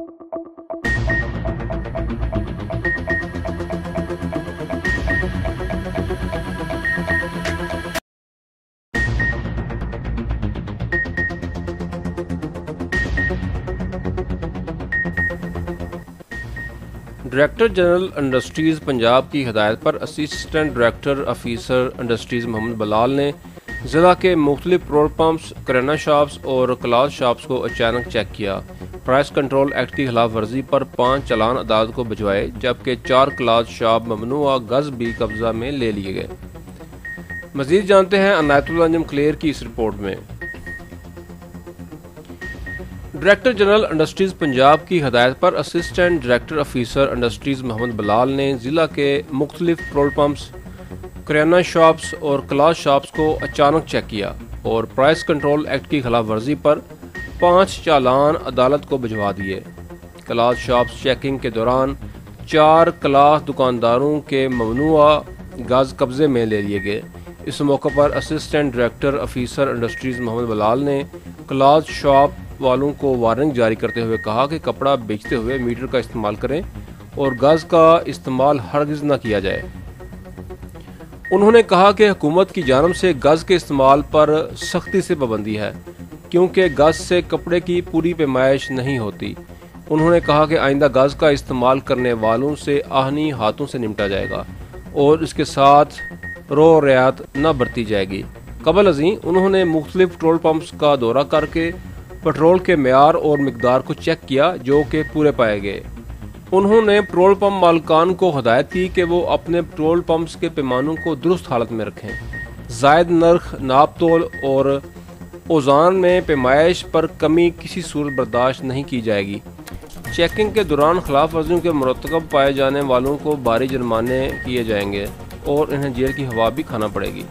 Director general industries Punjab کی ہدایت پر assistant director officer industries محمد بلال نے ضلع کے مختلف پیٹرول پمپس، کریانہ شاپس اور کلاتھ شاپس کو اچانک چیک کیا۔ پرائس کنٹرول ایکٹ کی خلاف ورزی پر 5 چالان عدالت کو بھجوائے، جبکہ 4 کلاتھ شاپ ممنوعہ گز بھی قبضہ میں لے لیے گئے۔ مزید جانتے ہیں عنایت اللہ انجم کلیر کی اس رپورٹ میں۔ ڈائریکٹر جنرل انڈسٹریز پنجاب کی ہدایت پر اسسٹنٹ ڈائریکٹر آفیسر انڈسٹریز محمد بلال نے ضلع کے مختلف پیٹرول پمپس، کریانہ شاپس اور کلاتھ شاپس کو اچانک چیک کیا اور پرائس کنٹرول ایکٹ کی خلاف ورزی پر 5 چالان عدالت کو بھجوا دیے۔ کلاتھ شاپس چیکنگ کے دوران 4 کلاتھ دکانداروں کے ممنوعہ گز قبضے میں لے لیے گئے۔ اس موقع پر اسسٹنٹ ڈائریکٹر آفیسر انڈسٹریز محمد بلال نے کلاتھ شاپ والوں کو وارننگ جاری کرتے ہوئے کہا کہ کپڑا بیچتے ہوئے میٹر کا استعمال کریں اور گز کا استعمال ہرگز نہ کیا جائے۔ انہوں نے کہا کہ حکومت کی جانب سے گز کے استعمال پر سختی سے پابندی ہے، کیونکہ گز سے کپڑے کی پوری پیمائش نہیں ہوتی۔ انہوں نے کہا کہ آئندہ گز کا استعمال کرنے والوں سے آہنی ہاتھوں سے نمٹا جائے گا اور اس کے ساتھ رو رعایت نہ برتی جائے گی۔ قبل ازیں انہوں نے مختلف پیٹرول پمپس کا دورہ کر کے پیٹرول کے معیار اور مقدار کو چیک کیا، جو کہ پورے پائے گئے۔ انہوں نے پیٹرول پمپ مالکان کو ہدایت کی کہ وہ اپنے پیٹرول پمپس کے پیمانوں کو درست حالت میں رکھیں۔ زائد نرخ، ناپ تول اور اوزان میں پیمائش پر کمی کسی صورت برداشت نہیں کی جائے گی۔ چیکنگ کے دوران خلاف ورزیوں کے مرتکب پائے جانے والوں کو بھاری جرمانے کیے جائیں گے اور انہیں جیل کی ہوا بھی کھانا پڑے گی۔